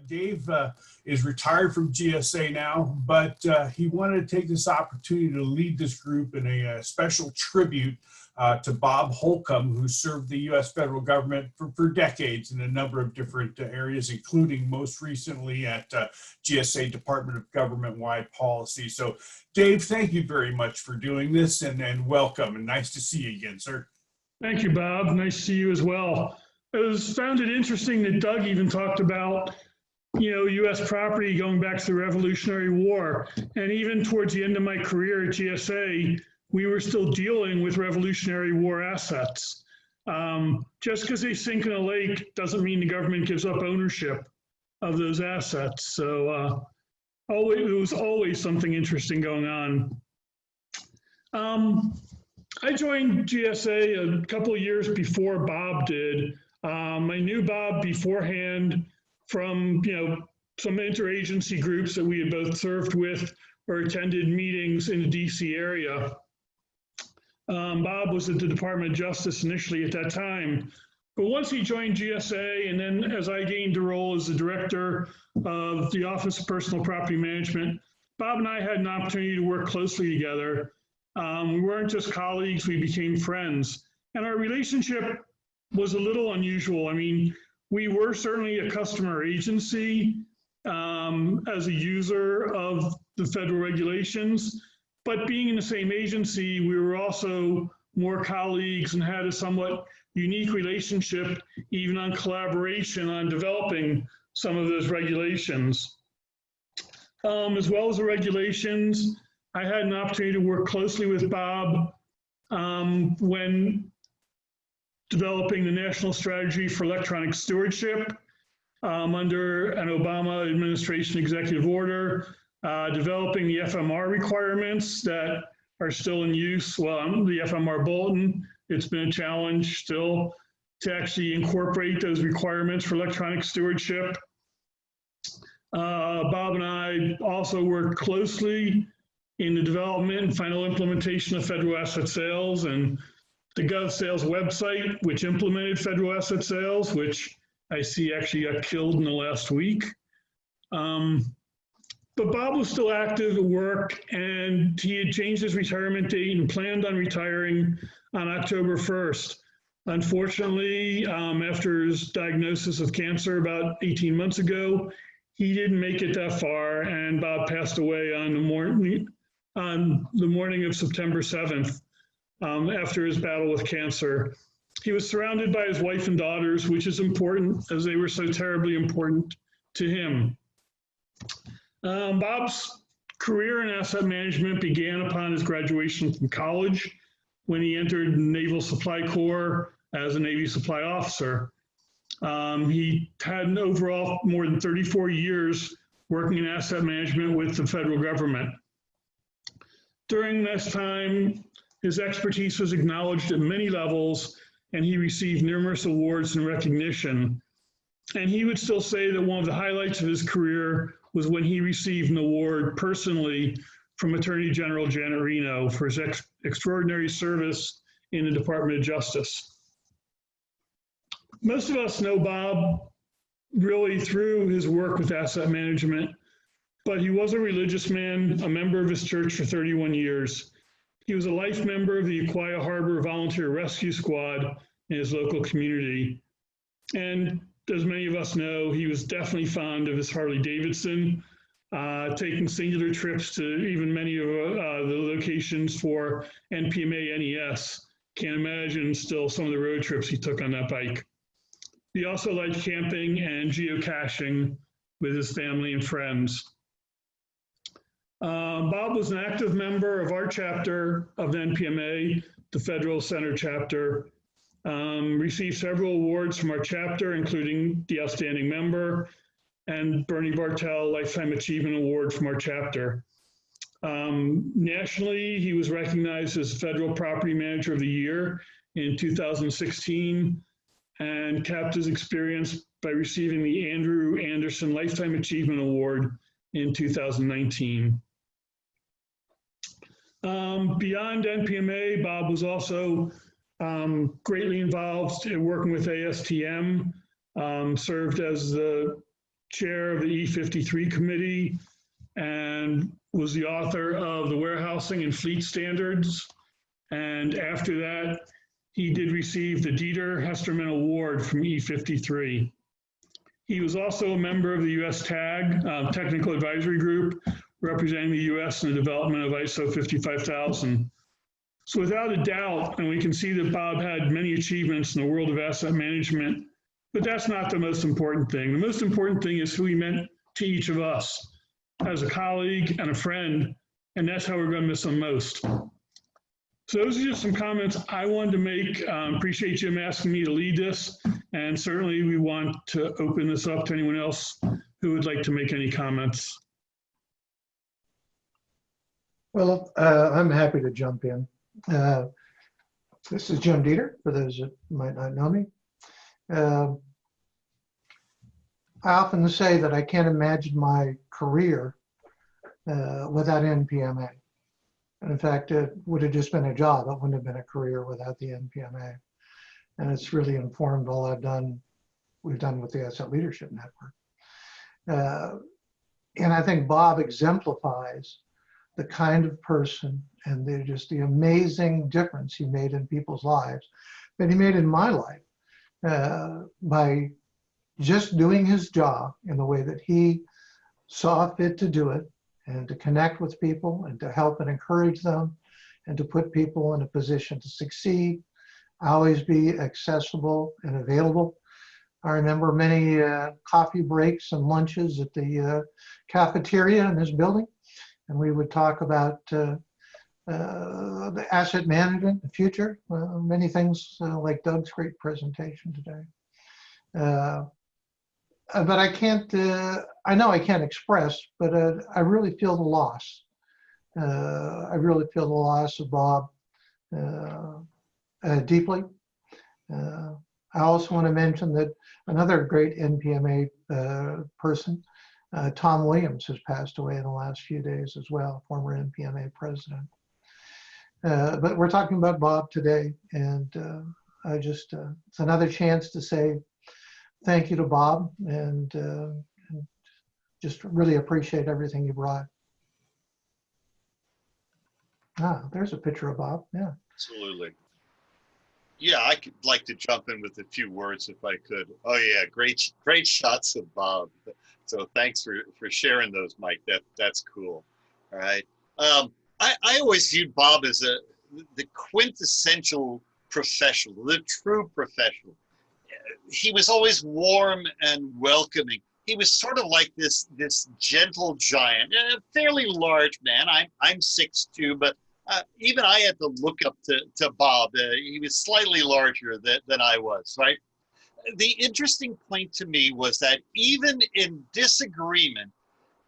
Dave is retired from GSA now, but he wanted to take this opportunity to lead this group in a special tribute to Bob Holcombe, who served the U.S. federal government for decades in a number of different areas, including most recently at GSA Department of Government-Wide Policy. So, Dave, thank you very much for doing this, and welcome, and nice to see you again, sir. Thank you, Bob. Nice to see you as well. I found it interesting that Doug even talked about, U.S. property going back to the Revolutionary War. And even towards the end of my career at GSA, we were still dealing with Revolutionary War assets. Just because they sink in a lake doesn't mean the government gives up ownership of those assets. So it was always something interesting going on. I joined GSA a couple of years before Bob did. I knew Bob beforehand from, some interagency groups that we had both served with or attended meetings in the DC area. Bob was at the Department of Justice initially at that time. But once he joined GSA, and then as I gained the role as the director of the Office of Personal Property Management, Bob and I had an opportunity to work closely together. We weren't just colleagues, we became friends. And our relationship was a little unusual. I mean, we were certainly a customer agency as a user of the federal regulations, but being in the same agency, we were also more colleagues and had a somewhat unique relationship, even on collaboration on developing some of those regulations. As well as the regulations, I had an opportunity to work closely with Bob when developing the National Strategy for Electronic Stewardship under an Obama administration executive order, developing the FMR requirements that are still in use. Well, the FMR bulletin, it's been a challenge still to actually incorporate those requirements for electronic stewardship. Bob and I also worked closely in the development and final implementation of federal asset sales and the GovSales website, which implemented federal asset sales, which I see actually got killed in the last week. But Bob was still active at work, and he had changed his retirement date and planned on retiring on October 1st. Unfortunately, after his diagnosis of cancer about 18 months ago, he didn't make it that far, and Bob passed away on the morning of September 7th after his battle with cancer. He was surrounded by his wife and daughters, which is important as they were so terribly important to him. Bob's career in asset management began upon his graduation from college when he entered the Naval Supply Corps as a Navy supply officer. He had an overall more than 34 years working in asset management with the federal government. During this time, his expertise was acknowledged at many levels, and he received numerous awards and recognition. And he would still say that one of the highlights of his career was when he received an award personally from Attorney General Janet Reno for his extraordinary service in the Department of Justice. Most of us know Bob really through his work with asset management, but he was a religious man, a member of his church for 31 years. He was a life member of the Aquia Harbor Volunteer Rescue Squad in his local community. And as many of us know, he was definitely fond of his Harley Davidson, taking singular trips to even many of the locations for NPMA NES. Can't imagine still some of the road trips he took on that bike. He also liked camping and geocaching with his family and friends. Bob was an active member of our chapter of the NPMA, the Federal Center chapter, received several awards from our chapter, including the Outstanding Member and Bernie Bartel Lifetime Achievement Award from our chapter. Nationally, he was recognized as Federal Property Manager of the Year in 2016 and capped his experience by receiving the Andrew Anderson Lifetime Achievement Award in 2019. Beyond NPMA, Bob was also greatly involved in working with ASTM, served as the chair of the E53 committee, and was the author of the Warehousing and Fleet Standards. And after that, he did receive the Dieter Hesterman Award from E53. He was also a member of the U.S. TAG, Technical Advisory Group, representing the U.S. in the development of ISO 55000. So without a doubt, and we can see that Bob had many achievements in the world of asset management, but that's not the most important thing. The most important thing is who he meant to each of us as a colleague and a friend, and that's how we're going to miss him most. So those are just some comments I wanted to make. Appreciate Jim asking me to lead this, and certainly we want to open this up to anyone else who would like to make any comments. Well, I'm happy to jump in. This is Jim Dieter, for those that might not know me. I often say that I can't imagine my career without NPMA. And in fact, it would have just been a job. It wouldn't have been a career without the NPMA. And it's really informed all we've done with the Asset Leadership Network. And I think Bob exemplifies the kind of person and just the amazing difference he made in people's lives, that he made in my life by just doing his job in the way that he saw fit to do it, and to connect with people and to help and encourage them and to put people in a position to succeed, always be accessible and available. I remember many coffee breaks and lunches at the cafeteria in this building, and we would talk about the asset management, the future, many things like Doug's great presentation today. But I can't, I know I can't express, but I really feel the loss. I really feel the loss of Bob deeply. I also want to mention that another great NPMA person, Tom Williams, has passed away in the last few days as well, former NPMA president. But we're talking about Bob today, and I just, it's another chance to say thank you to Bob, and just really appreciate everything you brought. Ah, there's a picture of Bob, yeah. Absolutely. Yeah, I could like to jump in with a few words if I could. Oh yeah, great shots of Bob. So thanks for sharing those, Mike. That's cool. All right. I always viewed Bob as the quintessential professional, the true professional. He was always warm and welcoming. He was sort of like this gentle giant, a fairly large man. I'm 6'2", but even I had to look up to Bob. He was slightly larger than I was, right? The interesting point to me was that even in disagreement,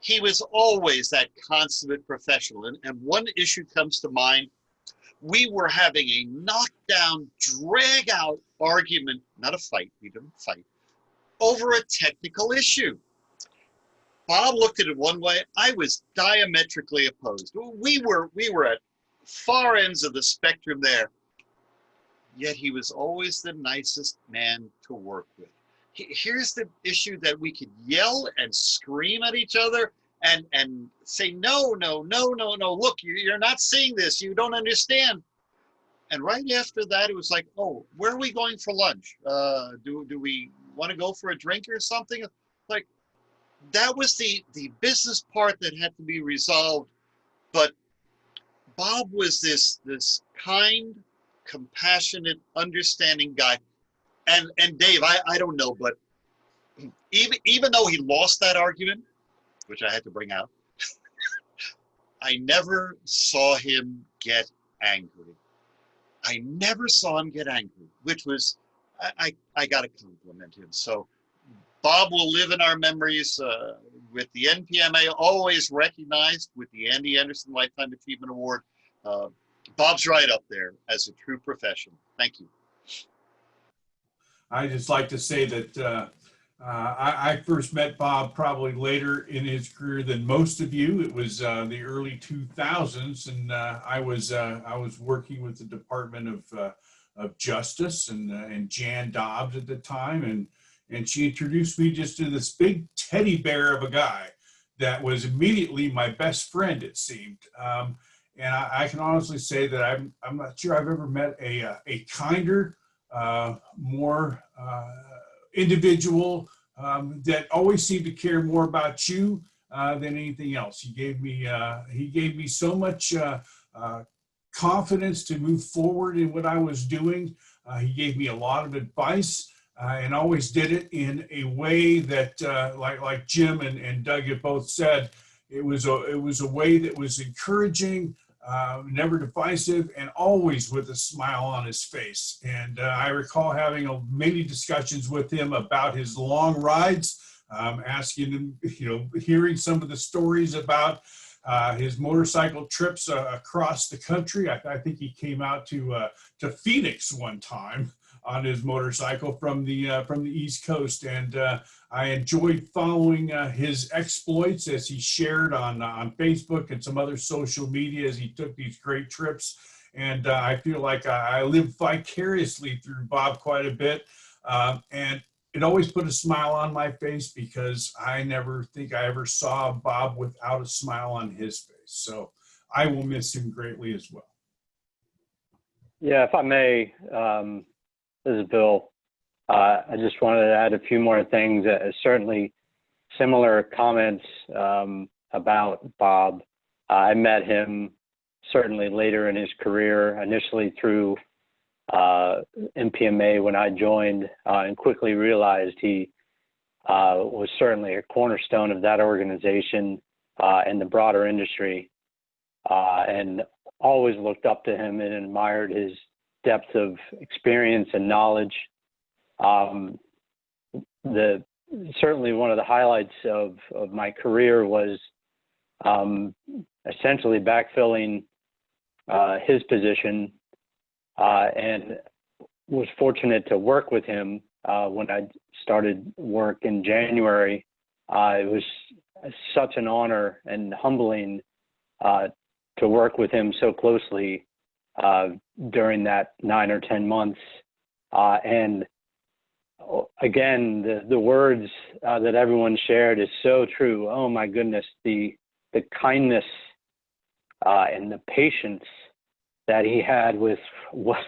he was always that consummate professional. And one issue comes to mind. We were having a knockdown, drag-out argument, not a fight, we didn't fight, over a technical issue. Bob looked at it one way, I was diametrically opposed. We were at far ends of the spectrum there, yet he was always the nicest man to work with. Here's the issue that we could yell and scream at each other and say, no, look, you're not seeing this, you don't understand. And right after that, it was like, oh, where are we going for lunch? Do we want to go for a drink or something? Like, that was the business part that had to be resolved. But Bob was this kind, compassionate, understanding guy. And Dave, I don't know, but even though he lost that argument, which I had to bring out, I never saw him get angry. I never saw him get angry, which was, I got to compliment him. So Bob will live in our memories with the NPMA, always recognized with the Andy Anderson Lifetime Achievement Award. Bob's right up there as a true professional. Thank you. I just like to say that I first met Bob probably later in his career than most of you. It was the early 2000s, and I was working with the Department of Justice and Jan Dobbs at the time, and and she introduced me just to this big teddy bear of a guy that was immediately my best friend, it seemed. And I can honestly say that I'm not sure I've ever met a kinder, more individual that always seemed to care more about you than anything else. He gave me so much confidence to move forward in what I was doing. He gave me a lot of advice. And always did it in a way that, like Jim and Doug have both said, it was a way that was encouraging, never divisive, and always with a smile on his face. And I recall having many discussions with him about his long rides, asking him, hearing some of the stories about his motorcycle trips across the country. I think he came out to Phoenix one time on his motorcycle from the East Coast, and I enjoyed following his exploits as he shared on Facebook and some other social media as he took these great trips. And I feel like I lived vicariously through Bob quite a bit, and it always put a smile on my face because I never think I ever saw Bob without a smile on his face. So I will miss him greatly as well. Yeah, if I may. This is Bill. I just wanted to add a few more things. Certainly similar comments about Bob. I met him certainly later in his career, initially through MPMA when I joined, and quickly realized he was certainly a cornerstone of that organization and the broader industry, and always looked up to him and admired his depth of experience and knowledge. Certainly one of the highlights of my career was essentially backfilling his position, and was fortunate to work with him when I started work in January. It was such an honor and humbling to work with him so closely during that 9 or 10 months. And again, the words that everyone shared is so true. Oh my goodness, the kindness and the patience that he had with what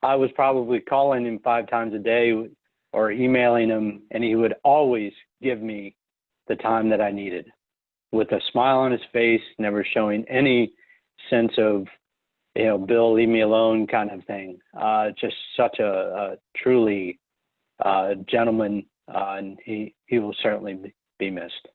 I was probably calling him 5 times a day or emailing him, and he would always give me the time that I needed with a smile on his face, never showing any sense of, Bill, leave me alone kind of thing. Just such a truly gentleman, and he will certainly be missed.